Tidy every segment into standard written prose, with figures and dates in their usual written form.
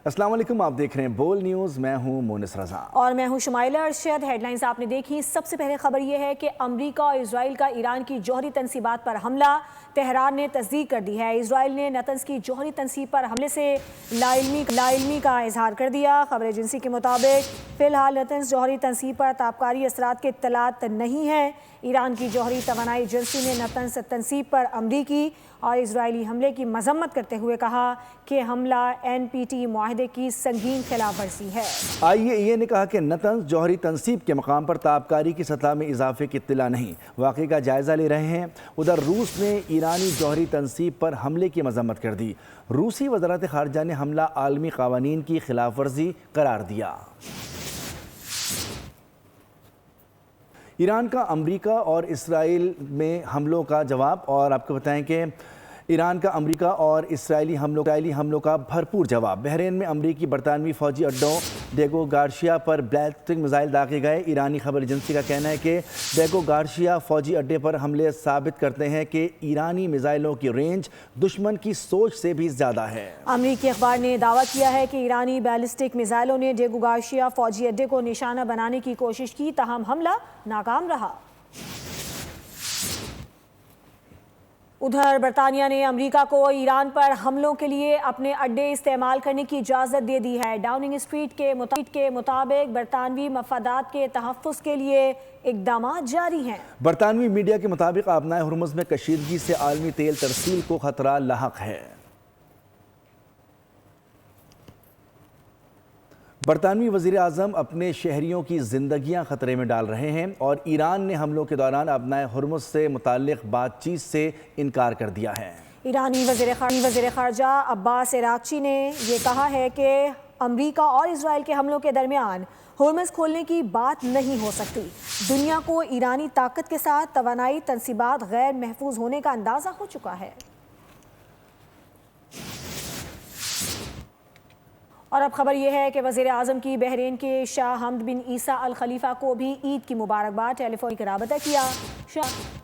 السلام علیکم، آپ دیکھ رہے ہیں بول نیوز، میں ہوں مونس رضا اور میں ہوں شمائلہ ارشد۔ ہیڈ لائنز آپ نے دیکھی۔ سب سے پہلے خبر یہ ہے کہ امریکہ اور اسرائیل کا ایران کی جوہری تنصیبات پر حملہ، تہران نے تصدیق کر دی ہے۔ اسرائیل نے نتنز کی جوہری تنصیب پر حملے سے لا علمی کا اظہار کر دیا۔ خبر ایجنسی کے مطابق فی الحال نتنز جوہری تنصیب پر تابکاری اثرات کے اطلاعات نہیں ہیں۔ ایران کی جوہری توانائی ایجنسی نے نتنز تنصیب پر امریکی اور اسرائیلی حملے کی مذمت کرتے ہوئے کہا کہ حملہ NPT معاہدے کی سنگین خلاف ورزی ہے۔ IAEA نے کہا کہ نتنز جوہری تنصیب کے مقام پر تابکاری کی سطح میں اضافے کی اطلاع نہیں، واقعے کا جائزہ لے رہے ہیں۔ ادھر روس نے ایرانی جوہری تنصیب پر حملے کی مذمت کر دی۔ روسی وزارت خارجہ نے حملہ عالمی قوانین کی خلاف ورزی قرار دیا۔ ایران کا امریکہ اور اسرائیل میں حملوں کا جواب، اور آپ کو بتائیں کہ ایران کا امریکہ اور اسرائیلی حملوں کا بھرپور جواب۔ بحرین میں امریکی برطانوی فوجی اڈوں ڈیگو گارشیا پر بیلسٹک میزائل داغے گئے۔ ایرانی خبر ایجنسی کا کہنا ہے کہ ڈیگو گارشیا فوجی اڈے پر حملے ثابت کرتے ہیں کہ ایرانی میزائلوں کی رینج دشمن کی سوچ سے بھی زیادہ ہے۔ امریکی اخبار نے دعویٰ کیا ہے کہ ایرانی بیلسٹک میزائلوں نے ڈیگو گارشیا فوجی اڈے کو نشانہ بنانے کی کوشش کی، تاہم حملہ ناکام رہا۔ ادھر برطانیہ نے امریکہ کو ایران پر حملوں کے لیے اپنے اڈے استعمال کرنے کی اجازت دے دی ہے۔ ڈاؤننگ اسٹریٹ کے مطابق برطانوی مفادات کے تحفظ کے لیے اقدامات جاری ہیں۔ برطانوی میڈیا کے مطابق آبنائے ہرمز میں کشیدگی سے عالمی تیل ترسیل کو خطرہ لاحق ہے۔ برطانوی وزیر اعظم اپنے شہریوں کی زندگیاں خطرے میں ڈال رہے ہیں اور ایران نے حملوں کے دوران آبنائے ہرمز سے متعلق بات چیت سے انکار کر دیا ہے۔ ایرانی وزیر خارجہ عباس عراقچی نے یہ کہا ہے کہ امریکہ اور اسرائیل کے حملوں کے درمیان ہرمز کھولنے کی بات نہیں ہو سکتی۔ دنیا کو ایرانی طاقت کے ساتھ توانائی تنصیبات غیر محفوظ ہونے کا اندازہ ہو چکا ہے۔ اور اب خبر یہ ہے کہ وزیر اعظم کی بحرین کے شاہ حمد بن عیسیٰ الخلیفہ کو بھی عید کی مبارکباد، ٹیلی فونک رابطہ کیا۔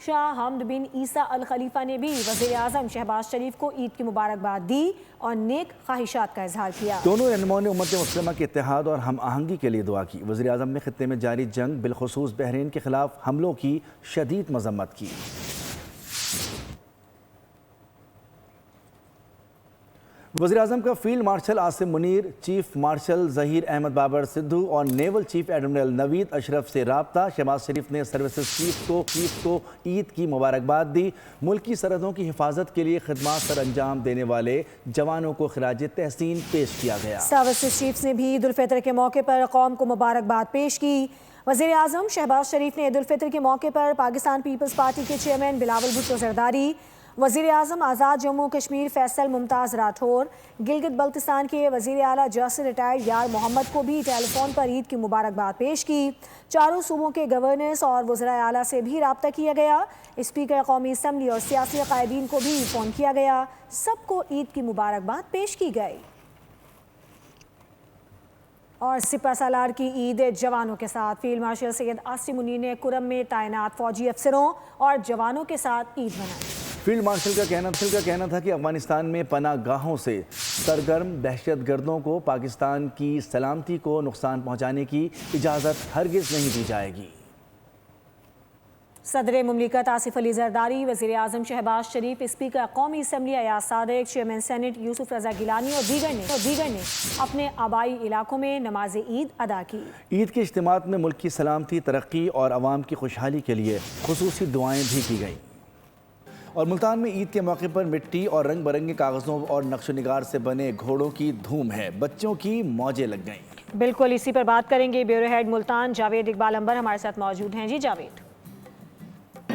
شاہ حمد بن عیسیٰ الخلیفہ نے بھی وزیر اعظم شہباز شریف کو عید کی مبارکباد دی اور نیک خواہشات کا اظہار کیا۔ دونوں رہنماؤں نے امت مسلمہ کے اتحاد اور ہم آہنگی کے لیے دعا کی۔ وزیر اعظم نے خطے میں جاری جنگ، بالخصوص بحرین کے خلاف حملوں کی شدید مذمت کی۔ وزیر اعظم کا field marshal Asim Munir, chief marshal Zaheer Ahmed Babar Sidhu اور نیول چیف ایڈمرل نوید اشرف سے رابطہ۔ شہباز شریف نے سروسز چیف کو عید کی مبارکباد دی۔ ملکی سرحدوں کی حفاظت کے لیے خدمات سر انجام دینے والے جوانوں کو خراج تحسین پیش کیا گیا۔ سروسز چیفز نے بھی عید الفطر کے موقع پر قوم کو مبارکباد پیش کی۔ وزیر اعظم شہباز شریف نے عید الفطر کے موقع پر پاکستان پیپلز پارٹی کے چیئرمین بلاول بھٹو زرداری، وزیر اعظم آزاد جموں کشمیر فیصل ممتاز راٹھور، گلگت بلتستان کے وزیر اعلیٰ جسٹس ریٹائرڈ یار محمد کو بھی ٹیلی فون پر عید کی مبارکباد پیش کی۔ چاروں صوبوں کے گورنرز اور وزراء اعلیٰ سے بھی رابطہ کیا گیا۔ اسپیکر قومی اسمبلی اور سیاسی قائدین کو بھی فون کیا گیا۔ سب کو عید کی مبارکباد پیش کی گئی۔ اور سپہ سالار کی عید جوانوں کے ساتھ، فیلڈ مارشل سید عاصم منیر نے کرم میں تعینات فوجی افسروں اور جوانوں کے ساتھ عید منائی۔ فیلڈ مارشل کا کہنا تھا کہ افغانستان میں پناہ گاہوں سے سرگرم دہشت گردوں کو پاکستان کی سلامتی کو نقصان پہنچانے کی اجازت ہرگز نہیں دی جائے گی۔ صدر مملکت آصف علی زرداری، وزیر اعظم شہباز شریف، اسپیکر قومی assembly Ayaz Sadiq, chairman senate یوسف رضا گیلانی اور دیگر نے اپنے آبائی علاقوں میں نماز عید ادا کی۔ عید کے اجتماعات میں ملک کی سلامتی، ترقی اور عوام کی خوشحالی کے لیے خصوصی دعائیں بھی کی گئیں۔ اور ملتان میں عید کے موقع پر مٹی اور رنگ برنگے کاغذوں اور نقش و نگار سے بنے گھوڑوں کی دھوم ہے، بچوں کی موجیں لگ گئیں۔ بالکل اسی پر بات کریں گے۔ بیورو ہیڈ ملتان جاوید اقبال انبر ہمارے ساتھ موجود ہیں۔ جی جاوید۔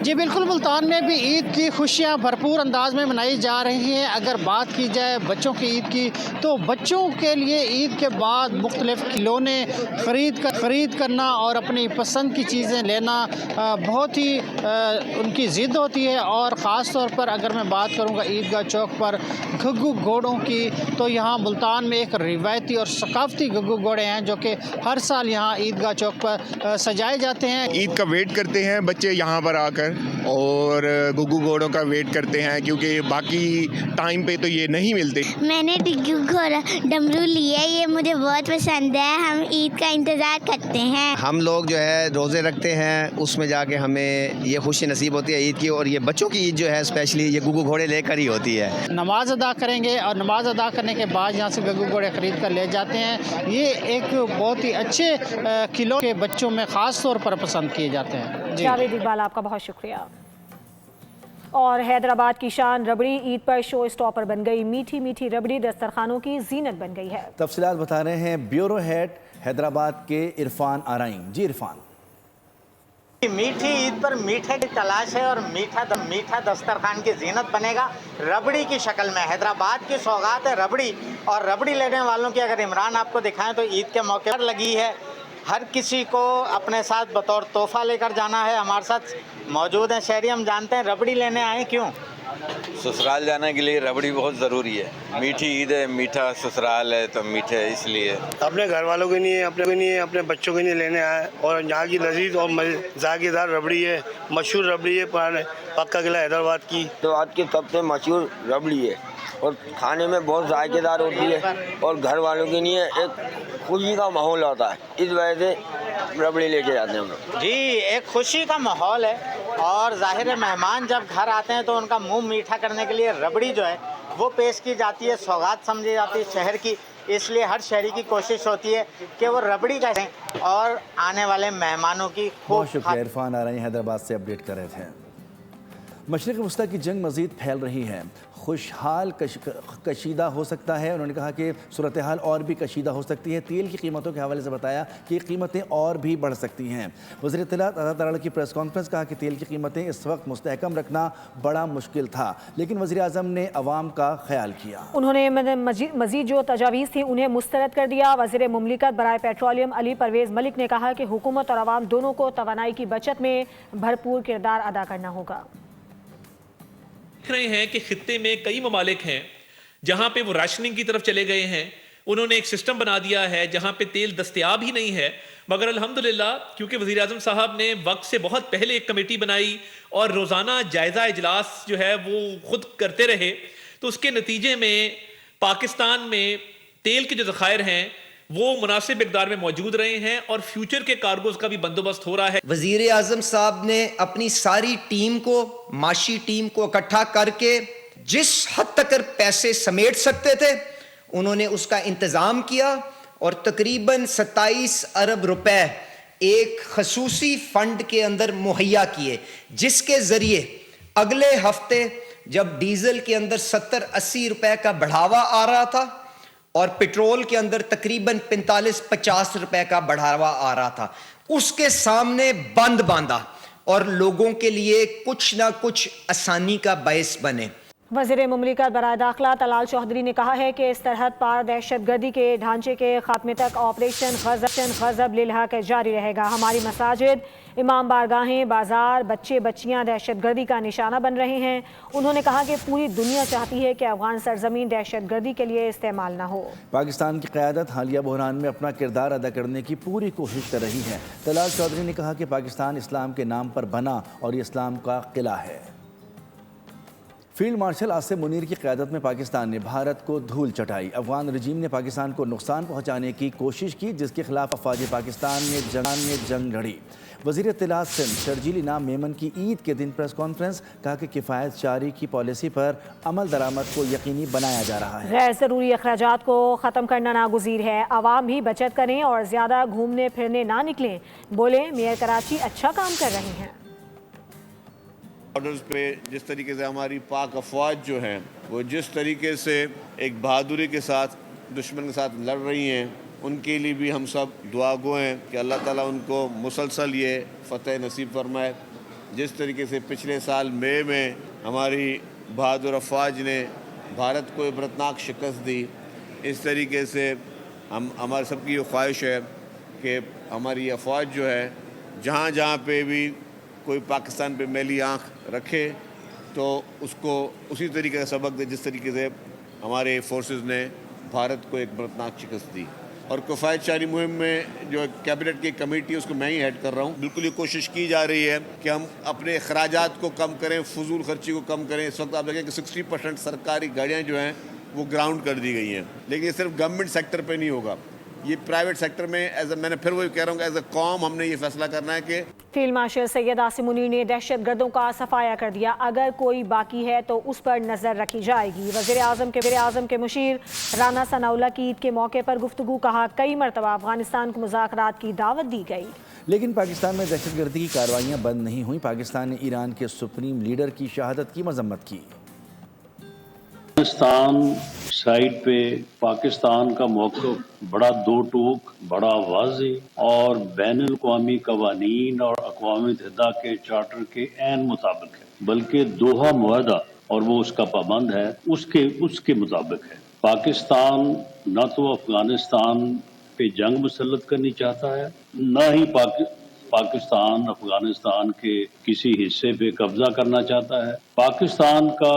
جی بالکل، ملتان میں بھی عید کی خوشیاں بھرپور انداز میں منائی جا رہی ہیں۔ اگر بات کی جائے بچوں کی عید کی، تو بچوں کے لیے عید کے بعد مختلف کھلونے خرید کرنا اور اپنی پسند کی چیزیں لینا بہت ہی ان کی ضد ہوتی ہے۔ اور خاص طور پر اگر میں بات کروں گا عیدگاہ چوک پر گھگو گھوڑوں کی، تو یہاں ملتان میں ایک روایتی اور ثقافتی گھگو گھوڑے ہیں جو کہ ہر سال یہاں عیدگاہ چوک پر سجائے جاتے ہیں۔ عید کا ویٹ کرتے ہیں بچے یہاں پر آ کر اور گگو گھوڑوں کا ویٹ کرتے ہیں کیونکہ باقی ٹائم پہ تو یہ نہیں ملتے. میں نے گگو گھوڑا ڈمرو لیا ہے, یہ مجھے بہت پسند ہے. ہم عید کا انتظار کرتے ہیں. ہم لوگ جو ہے روزے رکھتے ہیں, اس میں جا کے ہمیں یہ خوشی نصیب ہوتی ہے عید کی, اور یہ بچوں کی عید جو ہے اسپیشلی یہ گگو گھوڑے لے کر ہی ہوتی ہے. نماز ادا کریں گے اور نماز ادا کرنے کے بعد یہاں سے گگو گھوڑے خرید کر لے جاتے ہیں. یہ ایک بہت ہی اچھے کھلونے کے بچوں میں خاص طور پر پسند کیے جاتے ہیں. جاوید اقبال آپ کا بہت شکریہ. اور حیدرآباد کی شان ربڑی عید پر شو اسٹاپر بن گئی. میٹھی میٹھی ربڑی دسترخوانوں کی زینت بن گئی ہے. تفصیلات بتا رہے ہیں بیورو ہیڈ حیدرآباد کے عرفان آرائیں. جی عرفان. میٹھی عید پر میٹھے کی تلاش ہے اور میٹھا دسترخوان کی زینت بنے گا ربڑی کی شکل میں. حیدرآباد کی سوغات ہے ربڑی, اور ربڑی لینے والوں کی اگر عمران آپ کو دکھائیں تو عید کے موقع پر لگی ہے. ہر کسی کو اپنے ساتھ بطور تحفہ لے کر جانا ہے. ہمارے ساتھ موجود ہیں شہری, ہم جانتے ہیں ربڑی لینے آئے کیوں؟ سسرال جانے کے لیے ربڑی بہت ضروری ہے. میٹھی عید ہے, میٹھا سسرال ہے تو میٹھے اس لیے. اپنے گھر والوں کے لیے, اپنے بچوں کے لیے لینے آئے, اور یہاں کی لذیذ اور ذائقے دار ربڑی ہے, مشہور ربڑی ہے پرانے پکا قلعہ حیدرآباد کی. حیدرآباد کی سب سے مشہور ربڑی ہے اور کھانے میں بہت ذائقے دار ہوتی ہے, اور گھر والوں کے لیے ایک خوشی کا ماحول ہوتا ہے. اس وجہ سے ربڑی لے کے جاتے ہیں ہم لوگ. جی ایک خوشی کا ماحول ہے, اور ظاہر ہے مہمان جب گھر آتے ہیں تو ان کا منہ میٹھا کرنے کے لیے ربڑی جو ہے وہ پیش کی جاتی ہے, سوغات سمجھی جاتی ہے شہر کی. اس لیے ہر شہری کی کوشش ہوتی ہے کہ وہ ربڑی کا اور آنے والے مہمانوں کی بہت شکریہ عرفان آرائیں حیدرآباد سے اپڈیٹ کر رہے تھے. مشرق وسطی کی جنگ مزید پھیل رہی ہے, خوشحال کشیدہ ہو سکتا ہے. انہوں نے کہا کہ صورتحال اور بھی کشیدہ ہو سکتی ہے. تیل کی قیمتوں کے حوالے سے بتایا کہ قیمتیں اور بھی بڑھ سکتی ہیں. وزیر اطلاعات عطا ترال کی پریس کانفرنس کہا کہ تیل کی قیمتیں اس وقت مستحکم رکھنا بڑا مشکل تھا, لیکن وزیر اعظم نے عوام کا خیال کیا. انہوں نے مزید جو تجاویز تھیں انہیں مسترد کر دیا. وزیر مملکت برائے پیٹرولیم علی پرویز ملک نے کہا کہ حکومت اور عوام دونوں کو توانائی کی بچت میں بھرپور کردار ادا کرنا ہوگا. دیکھ رہے ہیں کہ خطے میں کئی ممالک ہیں جہاں پہ وہ راشننگ کی طرف چلے گئے ہیں. انہوں نے ایک سسٹم بنا دیا ہے جہاں پہ تیل دستیاب ہی نہیں ہے, مگر الحمدللہ کیونکہ وزیر اعظم صاحب نے وقت سے بہت پہلے ایک کمیٹی بنائی اور روزانہ جائزہ اجلاس جو ہے وہ خود کرتے رہے, تو اس کے نتیجے میں پاکستان میں تیل کے جو ذخائر ہیں وہ مناسب مقدار میں موجود رہے ہیں, اور فیوچر کے کارگوز کا بھی بندوبست ہو رہا ہے. وزیر اعظم صاحب نے اپنی ساری ٹیم کو, معاشی ٹیم کو اکٹھا کر کے جس حد تک پیسے سمیٹ سکتے تھے انہوں نے اس کا انتظام کیا, اور تقریباً 27 ارب روپے ایک خصوصی فنڈ کے اندر مہیا کیے, جس کے ذریعے اگلے ہفتے جب ڈیزل کے اندر 70-80 روپے کا بڑھاوا آ رہا تھا اور پیٹرول کے اندر تقریباً 45-50 روپے کا بڑھاوا آ رہا تھا, اس کے سامنے بند باندھا اور لوگوں کے لیے کچھ نہ کچھ آسانی کا باعث بنے. وزیر مملکت برائے داخلہ طلال چودھری نے کہا ہے کہ سرحد پار دہشت گردی کے ڈھانچے کے خاتمے تک آپریشن غضب للحق جاری رہے گا. ہماری مساجد, امام بارگاہیں, بازار, بچے بچیاں دہشت گردی کا نشانہ بن رہے ہیں. انہوں نے کہا کہ پوری دنیا چاہتی ہے کہ افغان سرزمین دہشت گردی کے لیے استعمال نہ ہو. پاکستان کی قیادت حالیہ بحران میں اپنا کردار ادا کرنے کی پوری کوشش کر رہی ہے. طلال چودھری نے کہا کہ پاکستان اسلام کے نام پر بنا اور یہ اسلام کا قلعہ ہے. فیلڈ مارشل آصف منیر کی قیادت میں پاکستان نے بھارت کو دھول چٹائی. افغان رجیم نے پاکستان کو نقصان پہنچانے کی کوشش کی, جس کے خلاف افواج پاکستان نے جنگ لڑی. وزیر اطلاعات سندھ شرجیل انعام میمن کی عید کے دن پریس کانفرنس, کہا کہ کفایت جاری کی پالیسی پر عمل درآمد کو یقینی بنایا جا رہا ہے. غیر ضروری اخراجات کو ختم کرنا ناگزیر ہے. عوام بھی بچت کریں اور زیادہ گھومنے پھرنے نہ نکلیں. بولے میئر کراچی اچھا کام کر رہے ہیں. بارڈرز پہ جس طریقے سے ہماری پاک افواج جو ہیں وہ جس طریقے سے ایک بہادری کے ساتھ دشمن کے ساتھ لڑ رہی ہیں, ان کے لیے بھی ہم سب دعا گو ہیں کہ اللہ تعالیٰ ان کو مسلسل یہ فتح نصیب فرمائے. جس طریقے سے پچھلے سال مئی میں ہماری بہادر افواج نے بھارت کو عبرتناک شکست دی, اس طریقے سے ہمارے سب کی یہ خواہش ہے کہ ہماری افواج جو ہے جہاں جہاں پہ بھی کوئی پاکستان پہ میلی آنکھ رکھے تو اس کو اسی طریقے کا سبق دے جس طریقے سے ہمارے فورسز نے بھارت کو ایک عبرتناک شکست دی. اور کفایت شعری مہم میں جو کیبنٹ کی کمیٹی ہے اس کو میں ہی ہیڈ کر رہا ہوں. بالکل یہ کوشش کی جا رہی ہے کہ ہم اپنے اخراجات کو کم کریں, فضول خرچی کو کم کریں. اس وقت آپ دیکھیں کہ 60% سرکاری گاڑیاں جو ہیں وہ گراؤنڈ کر دی گئی ہیں, لیکن یہ صرف گورنمنٹ سیکٹر پہ نہیں ہوگا, یہ پرائیویٹ سیکٹر میں میں نے پھر وہی کہہ رہا ہوں کہ ایز اے قوم ہم نے یہ فیصلہ کرنا ہے کہ فیلڈ مارشل سید عاصم منیر نے دہشت گردوں کا صفایا کر دیا, اگر کوئی باقی ہے تو اس پر نظر رکھی جائے گی. وزیر اعظم کے مشیر رانا ثناءاللہ کی عید کے موقع پر گفتگو, کہا کئی مرتبہ افغانستان کو مذاکرات کی دعوت دی گئی, لیکن پاکستان میں دہشت گردی کی کارروائیاں بند نہیں ہوئیں. پاکستان نے ایران کے سپریم لیڈر کی شہادت کی مذمت کی. پاکستان سائٹ پہ پاکستان کا موقف بڑا دو ٹوک, بڑا واضح اور بین الاقوامی قوانین اور اقوام متحدہ کے چارٹر کے عین مطابق ہے, بلکہ دوحہ معاہدہ اور وہ اس کا پابند ہے اس کے مطابق ہے. پاکستان نہ تو افغانستان پہ جنگ مسلط کرنی چاہتا ہے, نہ ہی پاکستان افغانستان کے کسی حصے پہ قبضہ کرنا چاہتا ہے. پاکستان کا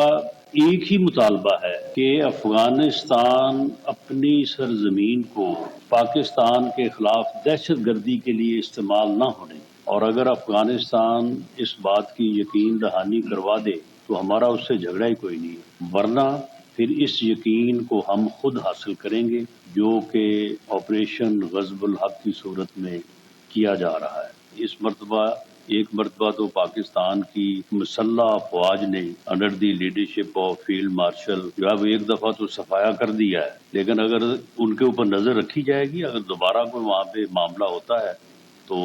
ایک ہی مطالبہ ہے کہ افغانستان اپنی سرزمین کو پاکستان کے خلاف دہشت گردی کے لیے استعمال نہ ہونے, اور اگر افغانستان اس بات کی یقین دہانی کروا دے تو ہمارا اس سے جھگڑا ہی کوئی نہیں, ورنہ پھر اس یقین کو ہم خود حاصل کریں گے جو کہ آپریشن غضب الحق کی صورت میں کیا جا رہا ہے. اس مرتبہ ایک مرتبہ تو پاکستان کی مسلح افواج نے under the leadership of field marshal جو ہے وہ ایک دفعہ تو صفایا کر دیا ہے, لیکن اگر ان کے اوپر نظر رکھی جائے گی, اگر دوبارہ کوئی وہاں پہ معاملہ ہوتا ہے تو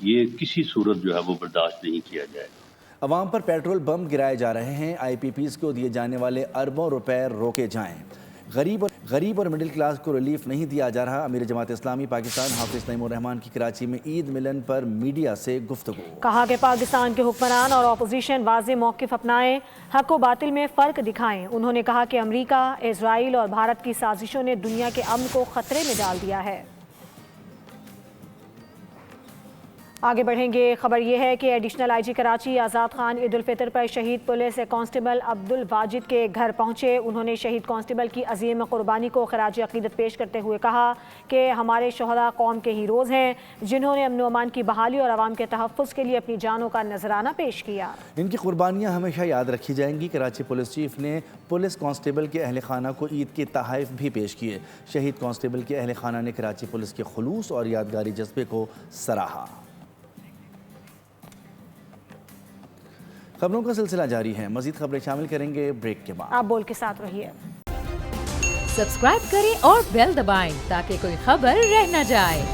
یہ کسی صورت جو ہے وہ برداشت نہیں کیا جائے گا. عوام پر پیٹرول بم گرائے جا رہے ہیں, آئی پی پیز کو دیے جانے والے اربوں روپے روکے جائیں. غریب اور مڈل کلاس کو ریلیف نہیں دیا جا رہا. امیر جماعت اسلامی پاکستان حافظ نعیم الرحمان کی کراچی میں عید ملن پر میڈیا سے گفتگو, کہا کہ پاکستان کے حکمران اور اپوزیشن واضح موقف اپنائیں, حق و باطل میں فرق دکھائیں. انہوں نے کہا کہ امریکہ, اسرائیل اور بھارت کی سازشوں نے دنیا کے امن کو خطرے میں ڈال دیا ہے. آگے بڑھیں گے. خبر یہ ہے کہ ایڈیشنل آئی جی کراچی آزاد خان عید الفطر پر شہید پولیس کانسٹیبل عبد الواجد کے گھر پہنچے. انہوں نے شہید کانسٹیبل کی عظیم قربانی کو خراج عقیدت پیش کرتے ہوئے کہا کہ ہمارے شہداء قوم کے ہیروز ہیں جنہوں نے امن و امان کی بحالی اور عوام کے تحفظ کے لیے اپنی جانوں کا نذرانہ پیش کیا. ان کی قربانیاں ہمیشہ یاد رکھی جائیں گی. کراچی پولیس چیف نے پولیس کانسٹیبل کے اہل خانہ کو عید کے تحائف بھی پیش کیے. شہید کانسٹیبل کے اہل خانہ نے کراچی پولیس کے خلوص اور یادگاری جذبے کو سراہا. خبروں کا سلسلہ جاری ہے, مزید خبریں شامل کریں گے بریک کے بعد. آپ بول کے ساتھ رہیے. سبسکرائب کریں اور بیل دبائیں تاکہ کوئی خبر رہ نہ جائے.